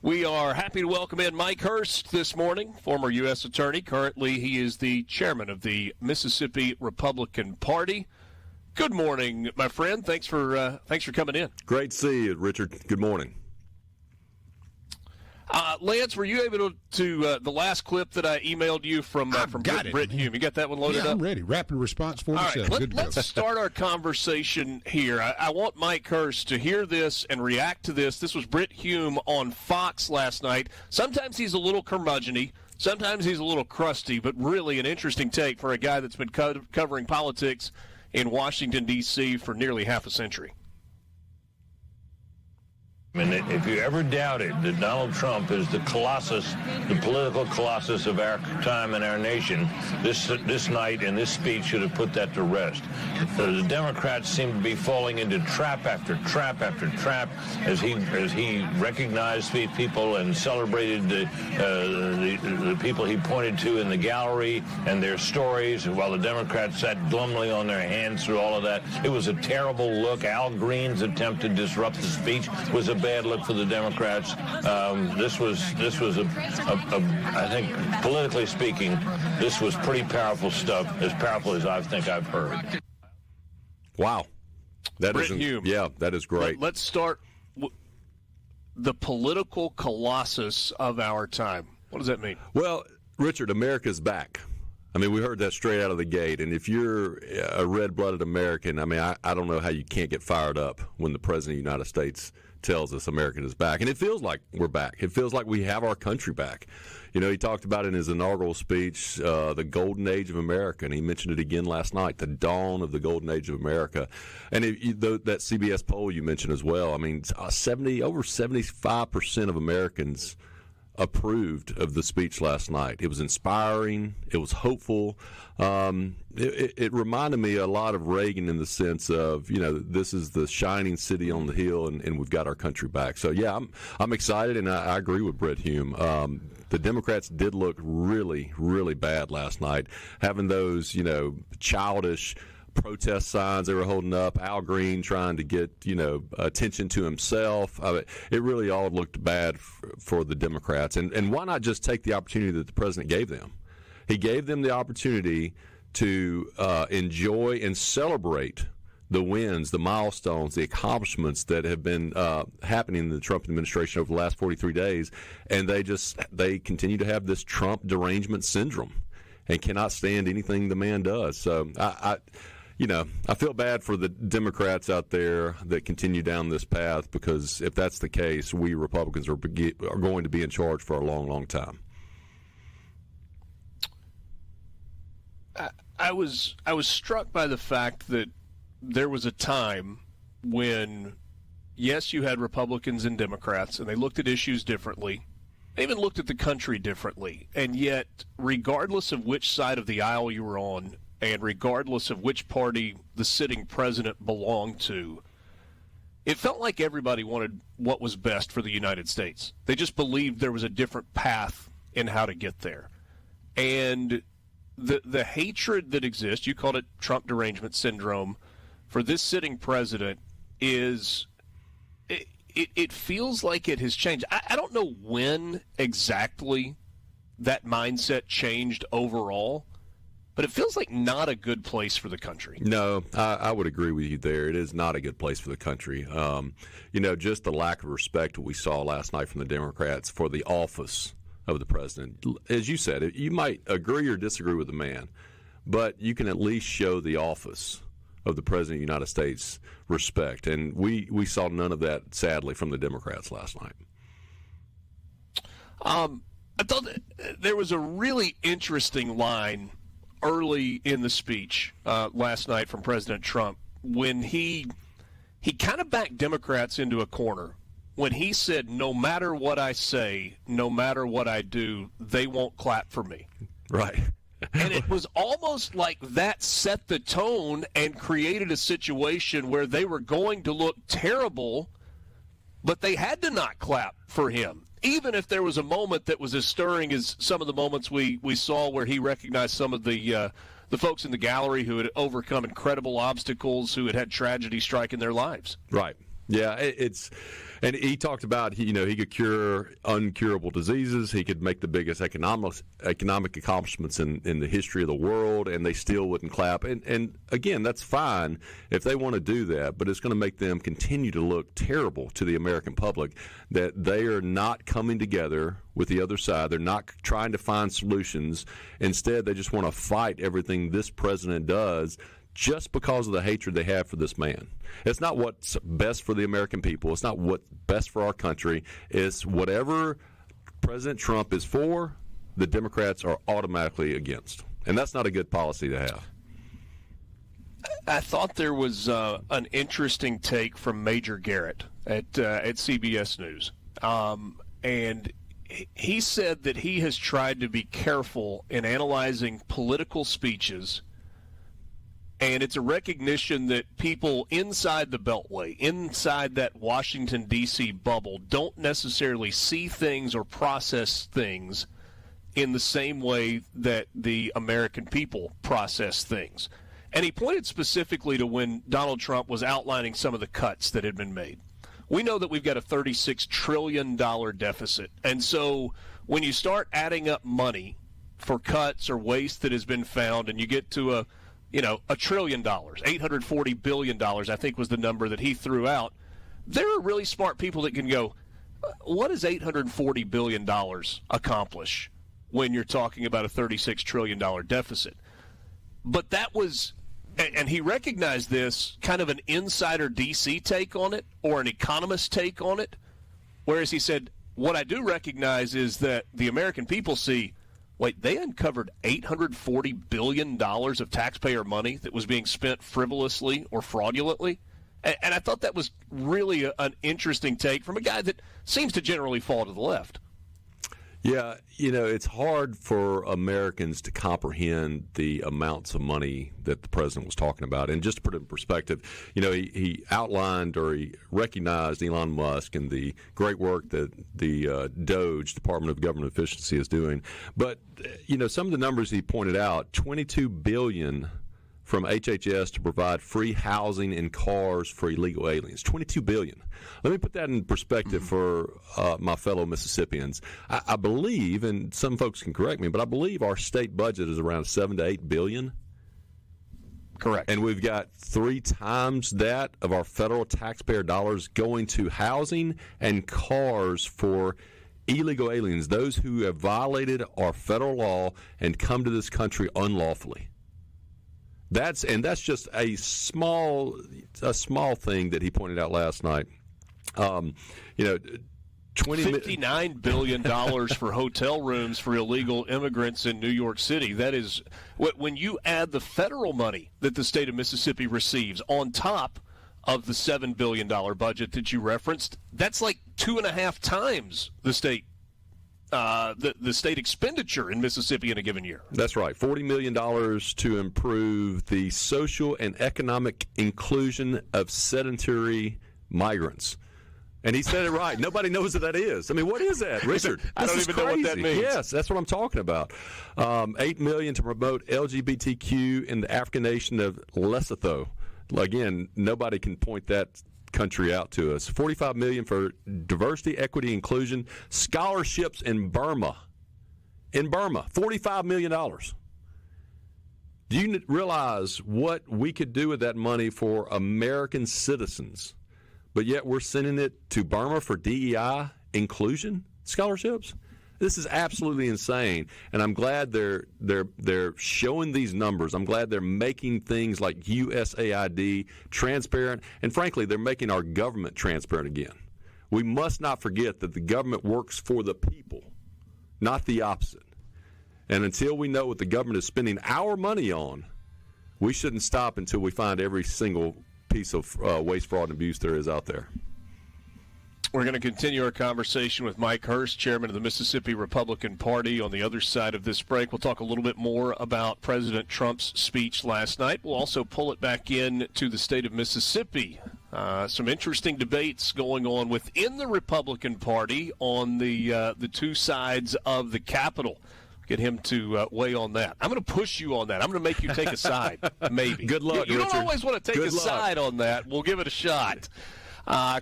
We are happy to welcome in Mike Hurst this morning, former U.S. attorney. Currently, he is the chairman of the Mississippi Republican Party. Good morning, my friend. Thanks for coming in. Great to see you, Richard. Good morning. Lance, were you able to the last clip that I emailed you from Britt Hume? You got that one loaded up? Yeah, I'm ready. Rapid response 47. All right, let's start our conversation here. I want Mike Hurst to hear this and react to this. This was Britt Hume on Fox last night. Sometimes he's a little curmudgeon-y. Sometimes he's a little crusty, but really an interesting take for a guy that's been covering politics in Washington, D.C. for nearly half a century. And if you ever doubted that Donald Trump is the colossus, the political colossus of our time and our nation, this night and this speech should have put that to rest. The Democrats seem to be falling into trap after trap after trap as he recognized these people and celebrated the people he pointed to in the gallery and their stories, while the Democrats sat glumly on their hands through all of that. It was a terrible look. Al Green's attempt to disrupt the speech was a bad look for the Democrats. This was I think, politically speaking, this was pretty powerful stuff, as powerful as I think I've heard. Wow. That is Hume. Yeah, that is great. Let's start the political colossus of our time. What does that mean? Well, Richard, America's back. I mean, we heard that straight out of the gate. And if you're a red-blooded American, I mean, I don't know how you can't get fired up when the President of the United States tells us America is back. And it feels like we're back. It feels like we have our country back. You know, he talked about in his inaugural speech the golden age of America, and he mentioned it again last night, the dawn of the golden age of America. And that CBS poll you mentioned as well, I mean, over 75% of Americans approved of the speech last night. It was inspiring. It was hopeful. It reminded me a lot of Reagan in the sense of, you know, this is the shining city on the hill, and we've got our country back. So, yeah, I'm excited, and I agree with Britt Hume. The Democrats did look really, really bad last night, having those, you know, childish protest signs they were holding up, Al Green trying to get, you know, attention to himself. It really all looked bad for the Democrats. And why not just take the opportunity that the president gave them? He gave them the opportunity to enjoy and celebrate the wins, the milestones, the accomplishments that have been happening in the Trump administration over the last 43 days. And they continue to have this Trump derangement syndrome and cannot stand anything the man does. So I feel bad for the Democrats out there that continue down this path, because if that's the case, we Republicans are going to be in charge for a long, long time. I was struck by the fact that there was a time when, yes, you had Republicans and Democrats, and they looked at issues differently. They even looked at the country differently. And yet, regardless of which side of the aisle you were on, and regardless of which party the sitting president belonged to, it felt like everybody wanted what was best for the United States. They just believed there was a different path in how to get there. And the hatred that exists, you called it Trump derangement syndrome, for this sitting president is, it feels like it has changed. I don't know when exactly that mindset changed overall, but it feels like not a good place for the country. No, I would agree with you there. It is not a good place for the country. Just the lack of respect we saw last night from the Democrats for the office of the president. As you said, you might agree or disagree with the man, but you can at least show the office of the President of the United States respect. And we saw none of that, sadly, from the Democrats last night. I thought there was a really interesting line early in the speech last night from President Trump when he kind of backed Democrats into a corner when he said, no matter what I say, no matter what I do, they won't clap for me. Right. And it was almost like that set the tone and created a situation where they were going to look terrible, but they had to not clap for him. Even if there was a moment that was as stirring as some of the moments we saw where he recognized some of the folks in the gallery who had overcome incredible obstacles, who had had tragedy strike in their lives. Right. Yeah, And he talked about, he could cure uncurable diseases. He could make the biggest economic accomplishments in the history of the world, and they still wouldn't clap. And again, that's fine if they want to do that, but it's going to make them continue to look terrible to the American public that they are not coming together with the other side. They're not trying to find solutions. Instead, they just want to fight everything this president does just because of the hatred they have for this man. It's not what's best for the American people. It's not what's best for our country. It's whatever President Trump is for, the Democrats are automatically against. And that's not a good policy to have. I thought there was an interesting take from Major Garrett at CBS News. And he said that he has tried to be careful in analyzing political speeches. And it's a recognition that people inside the Beltway, inside that Washington, D.C. bubble, don't necessarily see things or process things in the same way that the American people process things. And he pointed specifically to when Donald Trump was outlining some of the cuts that had been made. We know that we've got a $36 trillion deficit. And so when you start adding up money for cuts or waste that has been found, and you get to $1 trillion, $840 billion, I think was the number that he threw out. There are really smart people that can go, what does $840 billion accomplish when you're talking about a $36 trillion deficit? But that was, and he recognized this, kind of an insider D.C. take on it or an economist take on it, whereas he said, what I do recognize is that the American people see, wait, they uncovered $840 billion of taxpayer money that was being spent frivolously or fraudulently. And I thought that was really an interesting take from a guy that seems to generally fall to the left. Yeah, it's hard for Americans to comprehend the amounts of money that the president was talking about. And just to put it in perspective, he outlined or he recognized Elon Musk and the great work that the DOGE, Department of Government Efficiency, is doing. But, some of the numbers he pointed out, $22 billion from HHS to provide free housing and cars for illegal aliens. $22 billion. Let me put that in perspective for my fellow Mississippians. I believe, and some folks can correct me, but I believe our state budget is around $7 to $8 billion. Correct. And we've got 3 times that of our federal taxpayer dollars going to housing and cars for illegal aliens, those who have violated our federal law and come to this country unlawfully. That's just a small thing that he pointed out last night. $59 billion for hotel rooms for illegal immigrants in New York City. That is, when you add the federal money that the state of Mississippi receives on top of the $7 billion budget that you referenced, that's like 2.5 times the state. The state expenditure in Mississippi in a given year. That's right. $40 million to improve the social and economic inclusion of sedentary migrants. And he said it right. Nobody knows what that is. I mean, what is that, Richard? I don't even know what that means. Yes, that's what I'm talking about. $8 million to promote LGBTQ in the African nation of Lesotho. Again, nobody can point that country out to us. $45 million for diversity, equity, inclusion, scholarships in Burma. $45 million. Do you realize what we could do with that money for American citizens? But yet we're sending it to Burma for DEI inclusion scholarships? This is absolutely insane, and I'm glad they're showing these numbers. I'm glad they're making things like USAID transparent, and frankly, they're making our government transparent again. We must not forget that the government works for the people, not the opposite. And until we know what the government is spending our money on, we shouldn't stop until we find every single piece of waste, fraud, and abuse there is out there. We're going to continue our conversation with Mike Hurst, chairman of the Mississippi Republican Party. On the other side of this break, we'll talk a little bit more about President Trump's speech last night. We'll also pull it back in to the state of Mississippi. Some interesting debates going on within the Republican Party on the two sides of the Capitol. Get him to weigh on that. I'm going to push you on that. I'm going to make you take a side, maybe. Good luck, You Richard. don't always want to take Good a luck. side on that. We'll give it a shot.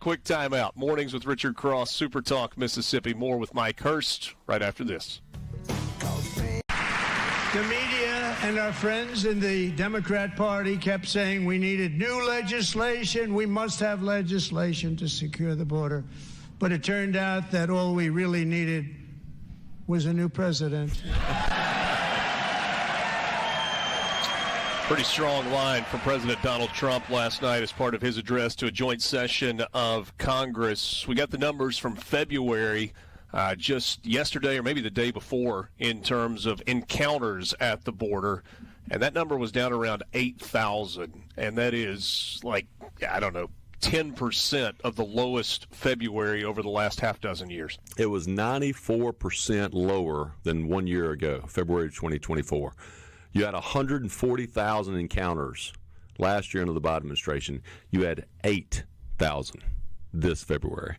Quick timeout. Mornings with Richard Cross, SuperTalk Mississippi. More with Mike Hurst right after this. The media and our friends in the Democrat Party kept saying we needed new legislation. We must have legislation to secure the border. But it turned out that all we really needed was a new president. Pretty strong line from President Donald Trump last night as part of his address to a joint session of Congress. We got the numbers from February just yesterday or maybe the day before in terms of encounters at the border, and that number was down around 8,000, and that is 10% of the lowest February over the last half dozen years. It was 94% lower than 1 year ago, February 2024. You had 140,000 encounters last year under the Biden administration. You had 8,000 this February.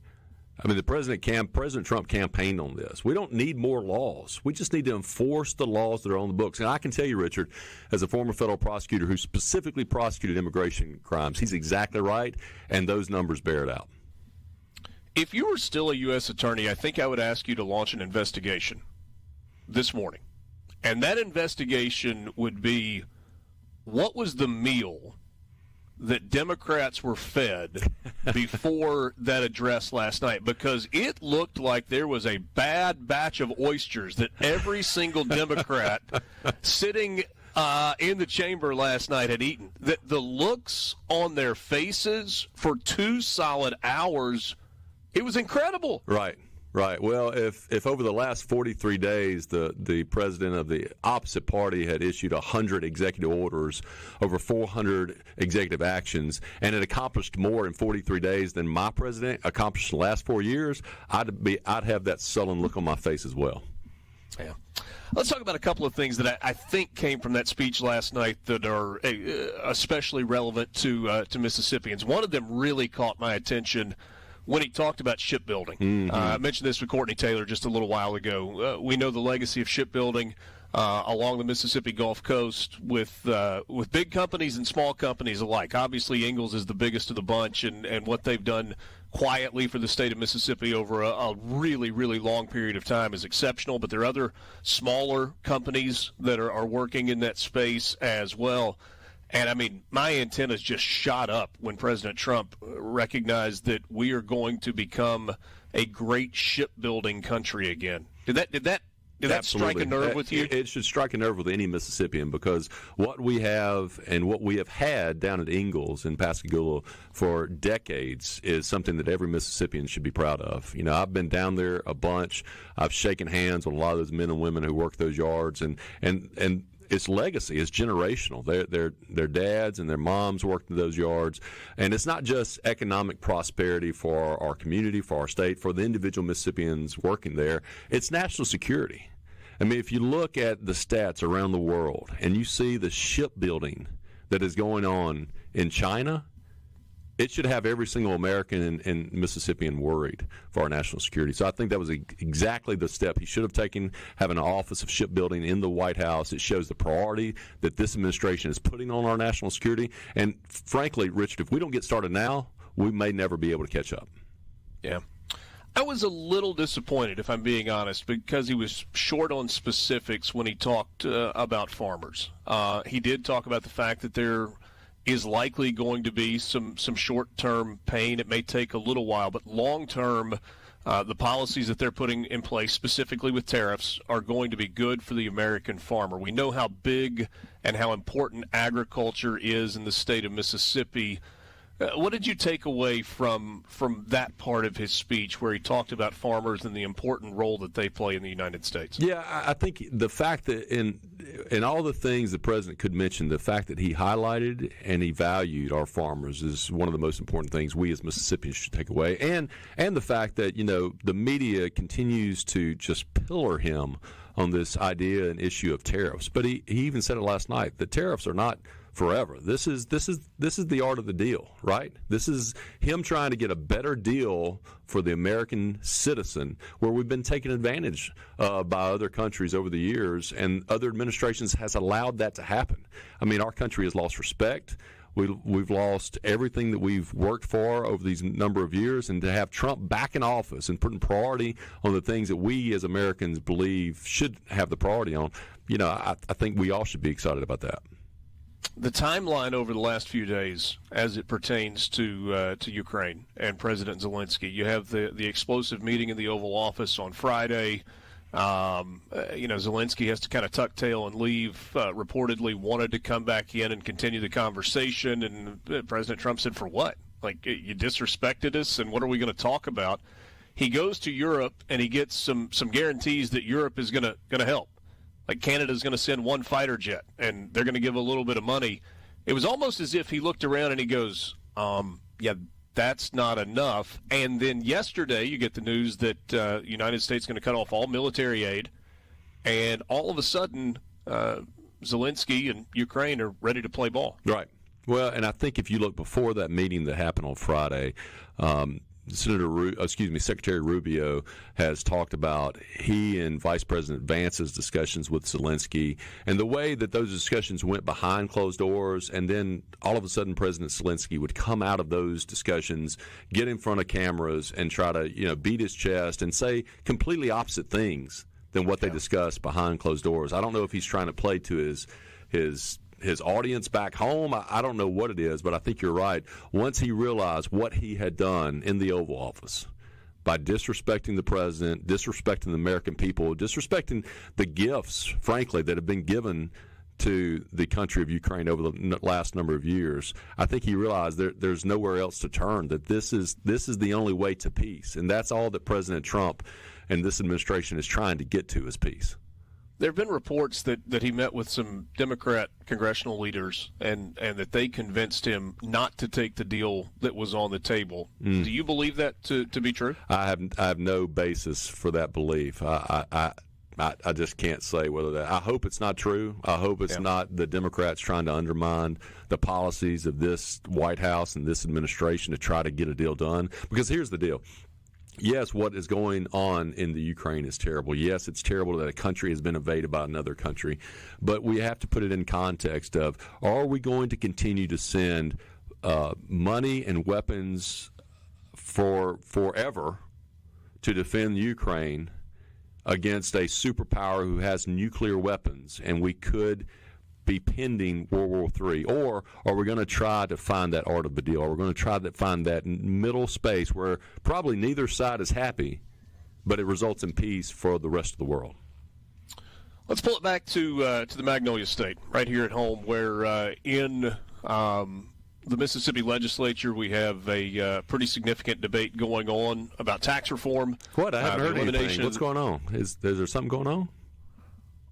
I mean, President Trump campaigned on this. We don't need more laws. We just need to enforce the laws that are on the books. And I can tell you, Richard, as a former federal prosecutor who specifically prosecuted immigration crimes, he's exactly right, and those numbers bear it out. If you were still a U.S. attorney, I think I would ask you to launch an investigation this morning. And that investigation would be, what was the meal that Democrats were fed before that address last night? Because it looked like there was a bad batch of oysters that every single Democrat sitting in the chamber last night had eaten. The looks on their faces for 2 solid hours, it was incredible. Right. Well, if over the last 43 days the president of the opposite party had issued 100 executive orders, over 400 executive actions, and it accomplished more in 43 days than my president accomplished in the last 4 years, I'd have that sullen look on my face as well. Yeah. Let's talk about a couple of things that I think came from that speech last night that are especially relevant to Mississippians. One of them really caught my attention when he talked about shipbuilding. Mm-hmm. I mentioned this with Courtney Taylor just a little while ago. We know the legacy of shipbuilding along the Mississippi Gulf Coast with big companies and small companies alike. Obviously, Ingalls is the biggest of the bunch, and what they've done quietly for the state of Mississippi over a really, really long period of time is exceptional. But there are other smaller companies that are working in that space as well. And, I mean, my antennas just shot up when President Trump recognized that we are going to become a great shipbuilding country again. Did that strike a nerve with you? It should strike a nerve with any Mississippian, because what we have and what we have had down at Ingalls in Pascagoula for decades is something that every Mississippian should be proud of. You know, I've been down there a bunch. I've shaken hands with a lot of those men and women who work those yards, and its legacy is generational. Their dads and their moms worked in those yards. And it's not just economic prosperity for our community, for our state, for the individual Mississippians working there. It's national security. I mean, if you look at the stats around the world and you see the shipbuilding that is going on in China, it should have every single American and Mississippian worried for our national security. So I think that was exactly the step he should have taken, having an Office of Shipbuilding in the White House. It shows the priority that this administration is putting on our national security. And frankly, Richard, if we don't get started now, we may never be able to catch up. Yeah. I was a little disappointed, if I'm being honest, because he was short on specifics when he talked about farmers. He did talk about the fact that there is likely going to be some short-term pain. It may take a little while, but long-term, the policies that they're putting in place, specifically with tariffs, are going to be good for the American farmer. We know how big and how important agriculture is in the state of Mississippi. What did you take away from that part of his speech where he talked about farmers and the important role that they play in the United States? Yeah, I think the fact that in all the things the president could mention, the fact that he highlighted and he valued our farmers is one of the most important things we as Mississippians should take away. And the fact that, you know, the media continues to just pillar him on this idea and issue of tariffs. But he even said it last night, that tariffs are not forever. This is the art of the deal, right? This is him trying to get a better deal for the American citizen, where we've been taken advantage by other countries over the years, and other administrations has allowed that to happen. I mean, our country has lost respect. We've lost everything that we've worked for over these number of years, and to have Trump back in office and putting priority on the things that we as Americans believe should have the priority on, I think we all should be excited about that. The timeline over the last few days as it pertains to Ukraine and President Zelensky, you have the explosive meeting in the Oval Office on Friday. Zelensky has to kind of tuck tail and leave, reportedly wanted to come back in and continue the conversation, and President Trump said, for what? Like, you disrespected us, and what are we going to talk about? He goes to Europe, and he gets some guarantees that Europe is going to help. Like, Canada's going to send one fighter jet, and they're going to give a little bit of money. It was almost as if he looked around and he goes, yeah, that's not enough. And then yesterday you get the news that the United States is going to cut off all military aid, and all of a sudden Zelensky and Ukraine are ready to play ball. Well, and I think if you look before that meeting that happened on Friday, Secretary Rubio has talked about he and Vice President Vance's discussions with Zelensky and the way that those discussions went behind closed doors, and then all of a sudden President Zelensky would come out of those discussions, get in front of cameras, and try to beat his chest and say completely opposite things than what they discussed behind closed doors. I don't know if he's trying to play to his audience back home. I don't know what it is, but I think you're right. Once he realized what he had done in the Oval Office by disrespecting the president, disrespecting the American people, disrespecting the gifts, frankly, that have been given to the country of Ukraine over the last number of years, I think he realized there's nowhere else to turn, that this is the only way to peace. And that's all that President Trump and this administration is trying to get to, is peace. There have been reports that he met with some Democrat congressional leaders and that they convinced him not to take the deal that was on the table. Do you believe that to be true? I have no basis for that belief. I just can't say whether that. I hope it's not true. I hope it's not the Democrats trying to undermine the policies of this White House and this administration to try to get a deal done. Because here's the deal. Yes, what is going on in the Ukraine is terrible. Yes, it's terrible that a country has been invaded by another country. But we have to put it in context of, are we going to continue to send money and weapons forever to defend Ukraine against a superpower who has nuclear weapons, and we could be pending World War III? Or are we going to try to find that art of the deal? Are we going to try to find that middle space where probably neither side is happy, but it results in peace for the rest of the world? Let's pull it back to the Magnolia State, right here at home, where in the Mississippi legislature we have a pretty significant debate going on about tax reform. What? I haven't heard anything. What's going on? Is there something going on?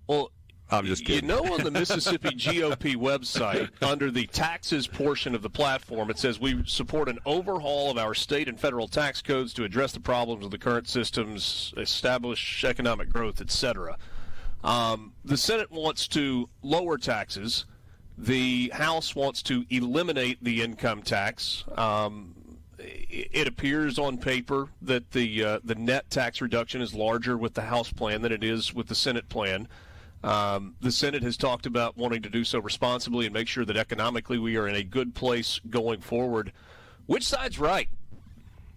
Well, I'm just kidding. On the Mississippi GOP website, under the taxes portion of the platform, it says we support an overhaul of our state and federal tax codes to address the problems of the current systems, establish economic growth, etc. The Senate wants to lower taxes. The House wants to eliminate the income tax. It appears on paper that the net tax reduction is larger with the House plan than it is with the Senate plan. The Senate has talked about wanting to do so responsibly and make sure that economically we are in a good place going forward. Which side's right?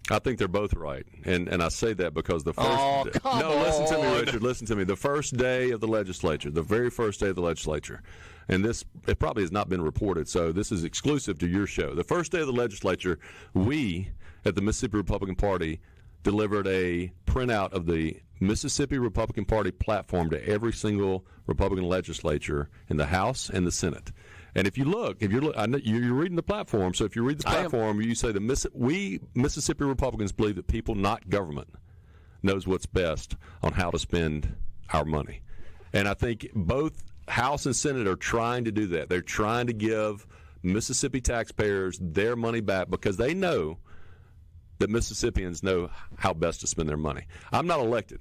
I think they're both right, and I say that because the first listen to me, Richard. Listen to me. The first day of the legislature, the very first day of the legislature, and it probably has not been reported, so this is exclusive to your show. The first day of the legislature, we at the Mississippi Republican Party delivered a printout of the Mississippi Republican Party platform to every single Republican legislature in the House and the Senate. And if you look, I know you're reading the platform. So if you read the platform, you say we Mississippi Republicans believe that people, not government, knows what's best on how to spend our money. And I think both House and Senate are trying to do that. They're trying to give Mississippi taxpayers their money back because they know that Mississippians know how best to spend their money. I'm not elected.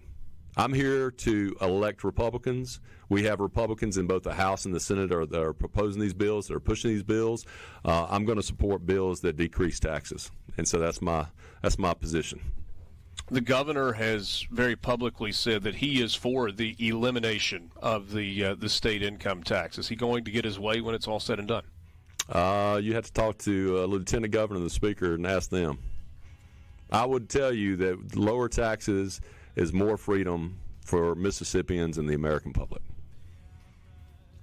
I'm here to elect Republicans. We have Republicans in both the House and the Senate that are proposing these bills, that are pushing these bills. I'm going to support bills that decrease taxes, and so that's my position. The governor has very publicly said that he is for the elimination of the state income tax. Is he going to get his way when it's all said and done? You have to talk to Lieutenant Governor and the Speaker and ask them. I would tell you that lower taxes is more freedom for Mississippians and the American public.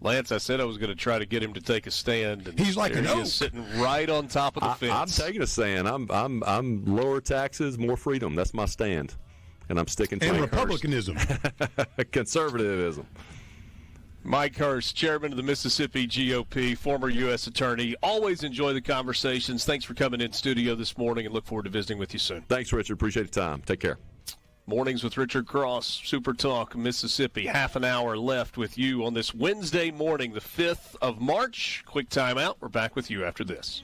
Lance, I said I was going to try to get him to take a stand. And he's like an oak. He's sitting right on top of the fence. I'm taking a stand. I'm lower taxes, more freedom. That's my stand, and I'm sticking to it. And republicanism, conservatism. Mike Hurst, chairman of the Mississippi GOP, former U.S. attorney. Always enjoy the conversations. Thanks for coming in studio this morning, and look forward to visiting with you soon. Thanks, Richard. Appreciate the time. Take care. Mornings with Richard Cross, SuperTalk, Mississippi. Half an hour left with you on this Wednesday morning, the 5th of March. Quick timeout. We're back with you after this.